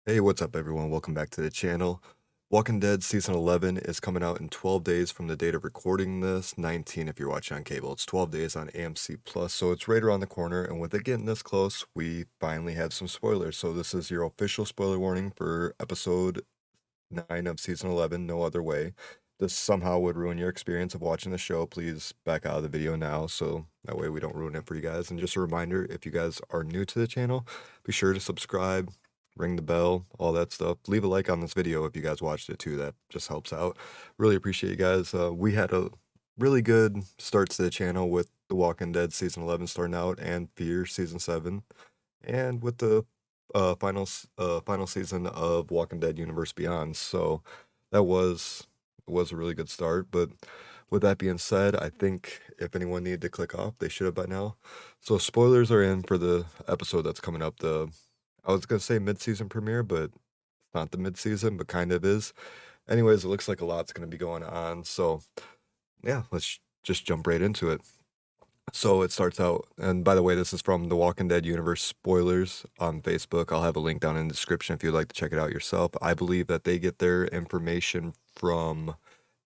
Hey, what's up, everyone? Welcome back to the channel. Walking Dead Season 11 is coming out in 12 days from the date of recording this, 19 if you're watching on cable. It's 12 days on AMC Plus, so it's right around the corner, and with it getting this close, we finally have some spoilers. So this is your official spoiler warning for episode 9 of Season 11, No Other Way. This somehow would ruin your experience of watching the show. Please back out of the video now, so that way we don't ruin it for you guys. And just a reminder, if you guys are new to the channel, be sure to subscribe, ring the bell, all that stuff. Leave a like on this video if you guys watched it too. That just helps out. Really appreciate you guys. We had a really good start to the channel with The Walking Dead Season 11 starting out and Fear Season 7. And with the final season of Walking Dead Universe Beyond. So that was a really good start. But with that being said, I think if anyone needed to click off, they should have by now. So spoilers are in for the episode that's coming up. I was gonna say mid-season premiere, but it's not the mid-season, but kind of is. Anyways, it looks like a lot's gonna be going on. So yeah, let's just jump right into it. So it starts out, and by the way, this is from the Walking Dead Universe spoilers on Facebook. I'll have a link down in the description if you'd like to check it out yourself. I believe that they get their information from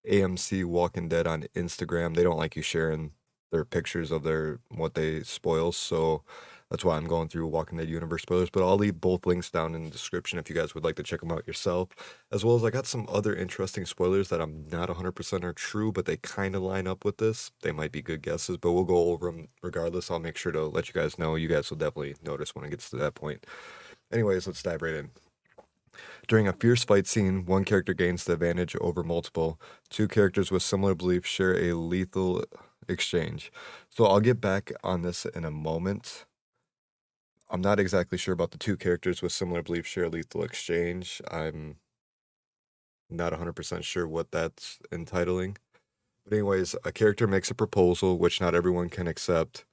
AMC Walking Dead on Instagram. They don't like you sharing their pictures of their what they spoil, so that's why I'm going through Walking Dead Universe spoilers. But I'll leave both links down in the description if you guys would like to check them out yourself. As well as I got some other interesting spoilers that I'm not 100% are true, but they kind of line up with this. They might be good guesses, but we'll go over them regardless. I'll make sure to let you guys know. You guys will definitely notice when it gets to that point. Anyways, let's dive right in. During a fierce fight scene, one character gains the advantage over multiple. Two characters with similar beliefs share a lethal exchange. So I'll get back on this in a moment. I'm not exactly sure about the two characters with similar beliefs share a lethal exchange. I'm not 100% sure what that's entitling. But anyways, a character makes a proposal which not everyone can accept,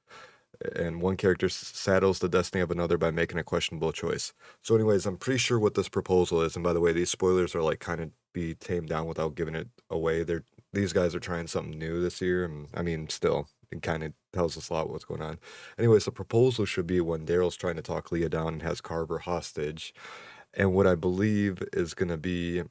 and one character saddles the destiny of another by making a questionable choice. So anyways, I'm pretty sure what this proposal is, and by the way, these spoilers are like kind of be tamed down without giving it away. These guys are trying something new this year, and I mean, still, it kind of tells us a lot what's going on. Anyways, the proposal should be when Daryl's trying to talk Leah down and has Carver hostage, and what I believe is going to be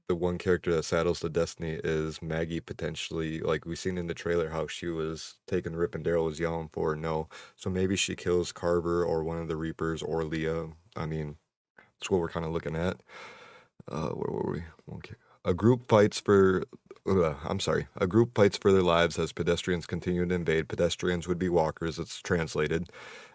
the one character that saddles the destiny is Maggie potentially. Like we seen in the trailer how she was taking the rip and Daryl was yelling for her no. So maybe she kills Carver or one of the Reapers or Leah. I mean, that's what we're kind of looking at. Where were we? Okay. A group fights for. I'm sorry. A group fights for their lives as pedestrians continue to invade. Pedestrians would be walkers. It's translated,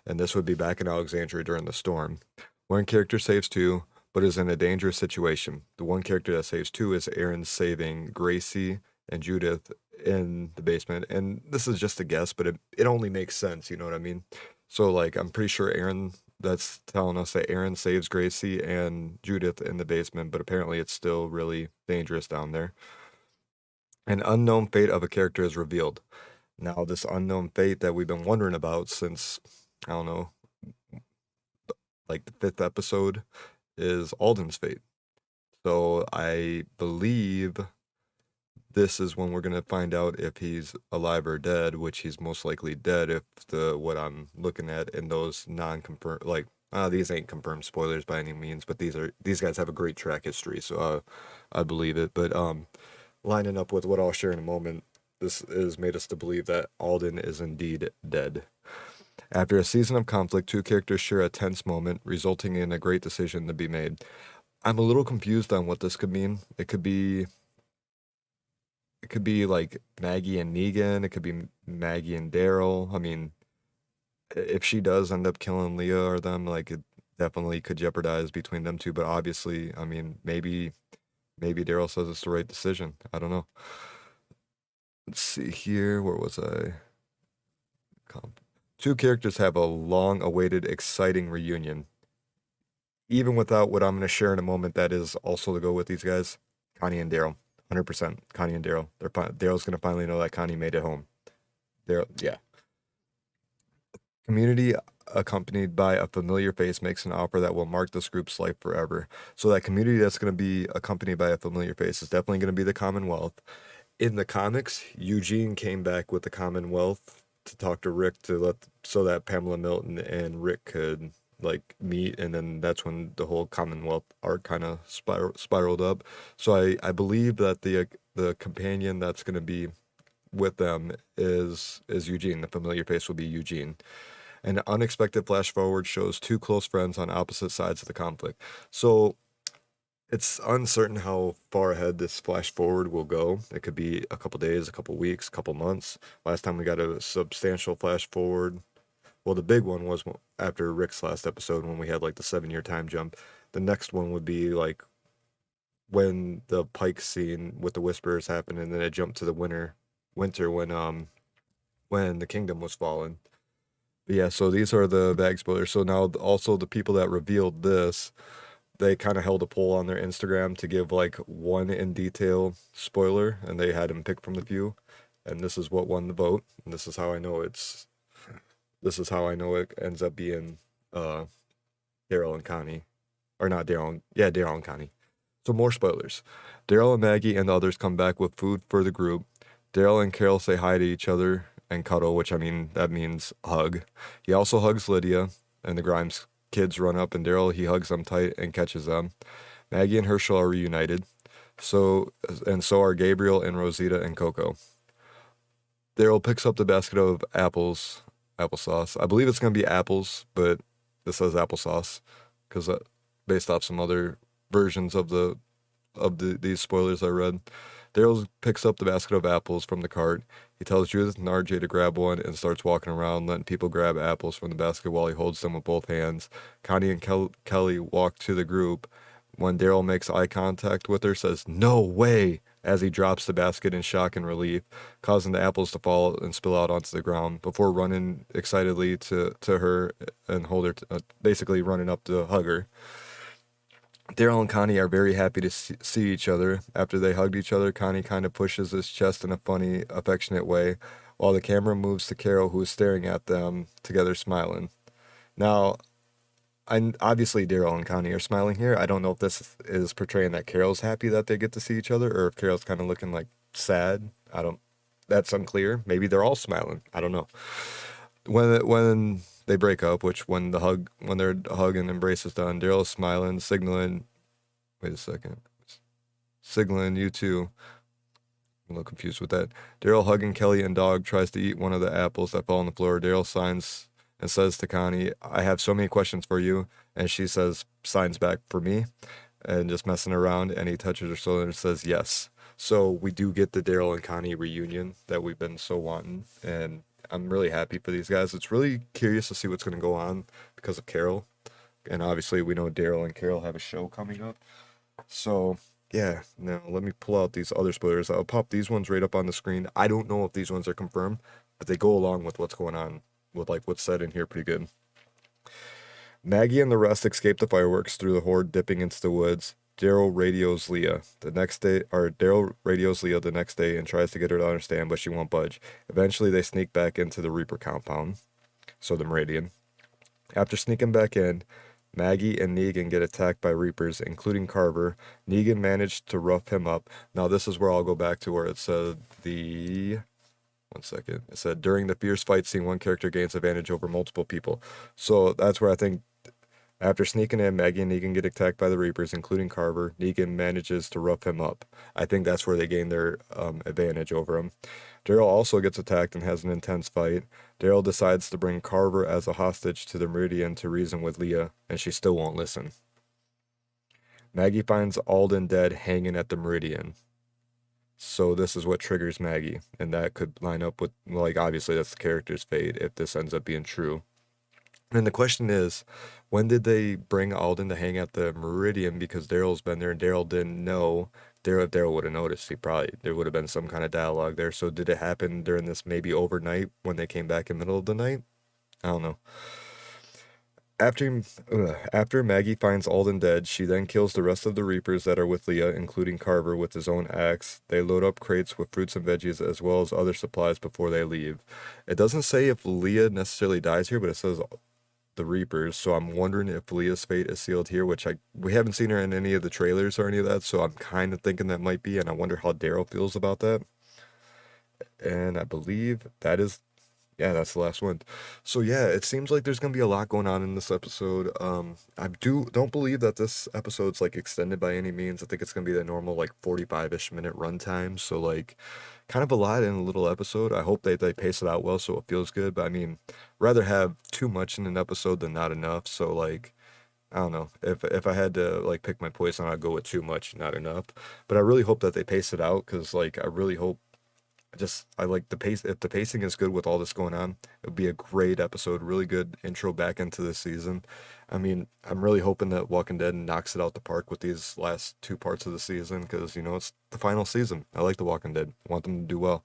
and this would be back in Alexandria during the storm. One character saves two, but is in a dangerous situation. The one character that saves two is Aaron saving Gracie and Judith in the basement. And this is just a guess, but it only makes sense, you know what I mean? So like I'm pretty sure Aaron that's telling us that Aaron saves Gracie and Judith in the basement, but apparently it's still really dangerous down there. An unknown fate of a character is revealed. Now, this unknown fate that we've been wondering about since, I don't know, like the fifth episode is Alden's fate. So I believe this is when we're gonna find out if he's alive or dead, which he's most likely dead if the what I'm looking at in those non-confirmed these ain't confirmed spoilers by any means, but these guys have a great track history, so I believe it. But lining up with what I'll share in a moment, this has made us to believe that Alden is indeed dead. After a season of conflict, two characters share a tense moment, resulting in a great decision to be made. I'm a little confused on what this could mean. It could be like Maggie and Negan. It could be Maggie and Daryl. I mean, if she does end up killing Leah or them, like it definitely could jeopardize between them two. But obviously, I mean, maybe Daryl says it's the right decision. I don't know. Let's see here. Where was I? Two characters have a long-awaited, exciting reunion. Even without what I'm going to share in a moment, that is also to go with these guys, Connie and Daryl. 100% Connie and Daryl. Daryl's going to finally know that Connie made it home. Daryl, yeah. Community accompanied by a familiar face makes an offer that will mark this group's life forever. So that community that's going to be accompanied by a familiar face is definitely going to be the Commonwealth. In the comics, Eugene came back with the Commonwealth to talk to Rick so that Pamela Milton and Rick could like meet, and then that's when the whole Commonwealth arc kind of spiraled up. So I believe that the companion that's going to be with them is Eugene. The familiar face will be Eugene. An unexpected flash forward shows two close friends on opposite sides of the conflict. So it's uncertain how far ahead this flash forward will go. It could be a couple days, a couple weeks, a couple months. Last time we got a substantial flash forward. Well, the big one was after Rick's last episode when we had like the 7 year time jump. The next one would be like when the Pike scene with the Whisperers happened, and then it jumped to the winter when the kingdom was fallen. But yeah, so these are the bag spoilers. So now also the people that revealed this, they kind of held a poll on their Instagram to give like one in detail spoiler, and they had him pick from the few, and this is what won the vote. And this is how I know it ends up being uh Daryl and Connie, or not Daryl, yeah, Daryl and Connie. So more spoilers. Daryl and Maggie and the others come back with food for the group. Daryl and Carol say hi to each other and cuddle, which I mean that means hug. He also hugs Lydia, and the Grimes kids run up, and Daryl he hugs them tight and catches them. Maggie and Herschel are reunited. So are Gabriel and Rosita and Coco. Daryl picks up the basket of applesauce. I believe it's gonna be apples, but this says applesauce because based off some other versions of these spoilers I read. Daryl picks up the basket of apples from the cart. He tells Judith and RJ to grab one and starts walking around, letting people grab apples from the basket while he holds them with both hands. Connie and Kelly walk to the group. When Daryl makes eye contact with her, says, "No way!" as he drops the basket in shock and relief, causing the apples to fall and spill out onto the ground before running excitedly to her and hold her, basically running up to hug her. Daryl and Connie are very happy to see each other. After they hugged each other, Connie kind of pushes his chest in a funny, affectionate way, while the camera moves to Carol, who is staring at them together, smiling. Now, obviously Daryl and Connie are smiling here. I don't know if this is portraying that Carol's happy that they get to see each other, or if Carol's kind of looking like sad. That's unclear. Maybe they're all smiling. I don't know. When they break up, which when their hug and embrace is done, Daryl's smiling, signaling. Wait a second, signaling you too. I'm a little confused with that. Daryl hugging Kelly and Dog tries to eat one of the apples that fall on the floor. Daryl signs and says to Connie, "I have so many questions for you," and she signs back for me, and just messing around. And he touches her shoulder and says yes. So we do get the Daryl and Connie reunion that we've been so wanting, and I'm really happy for these guys. It's really curious to see what's going to go on because of Carol. And obviously, we know Daryl and Carol have a show coming up. So, yeah, now let me pull out these other spoilers. I'll pop these ones right up on the screen. I don't know if these ones are confirmed, but they go along with what's going on with like what's said in here pretty good. Maggie and the rest escape the fireworks through the horde dipping into the woods. Daryl radios Leah the next day and tries to get her to understand, but she won't budge. Eventually, they sneak back into the Reaper compound, so the Meridian. After sneaking back in, Maggie and Negan get attacked by Reapers, including Carver. Negan managed to rough him up. Now, this is where I'll go back to where it said one second. It said, during the fierce fight scene, one character gains advantage over multiple people. So that's where I think after sneaking in, Maggie and Negan get attacked by the Reapers, including Carver. Negan manages to rough him up. I think that's where they gain their advantage over him. Daryl also gets attacked and has an intense fight. Daryl decides to bring Carver as a hostage to the Meridian to reason with Leah, and she still won't listen. Maggie finds Alden dead hanging at the Meridian. So this is what triggers Maggie, and that could line up with, like, obviously that's the character's fate if this ends up being true. And the question is, when did they bring Alden to hang at the Meridian? Because Daryl's been there and Daryl didn't know. Daryl would have noticed. There would have been some kind of dialogue there. So did it happen during this maybe overnight when they came back in the middle of the night? I don't know. After Maggie finds Alden dead, she then kills the rest of the Reapers that are with Leah, including Carver, with his own axe. They load up crates with fruits and veggies as well as other supplies before they leave. It doesn't say if Leah necessarily dies here, but it says the Reapers, so I'm wondering if Leah's fate is sealed here, which we haven't seen her in any of the trailers or any of that, so I'm kind of thinking that might be, and I wonder how Daryl feels about that. And I believe that is Yeah, that's the last one. So yeah, it seems like there's gonna be a lot going on in this episode. I don't believe that this episode's like extended by any means. I think it's gonna be the normal like 45-ish minute runtime. So like kind of a lot in a little episode. I hope they pace it out well so it feels good. But I mean, rather have too much in an episode than not enough. So like I don't know. If I had to like pick my poison, I'd go with too much, not enough. But I really hope that they pace it out because like I really hope I like the pace. If the pacing is good with all this going on, it would be a great episode. Really good intro back into the season. I mean, I'm really hoping that Walking Dead knocks it out the park with these last two parts of the season because it's the final season. I like the Walking Dead. I want them to do well.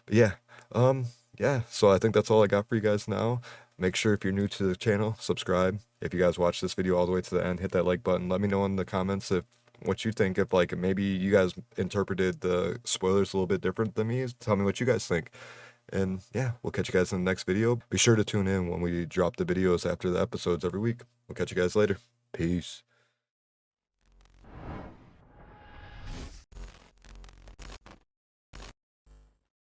But yeah, um, yeah. So I think that's all I got for you guys now. Make sure if you're new to the channel, subscribe. If you guys watch this video all the way to the end, hit that like button. Let me know in the comments if what you think, if like maybe you guys interpreted the spoilers a little bit different than me. Tell me what you guys think. And yeah, we'll catch you guys in the next video. Be sure to tune in when we drop the videos after the episodes every week. We'll catch you guys later. Peace.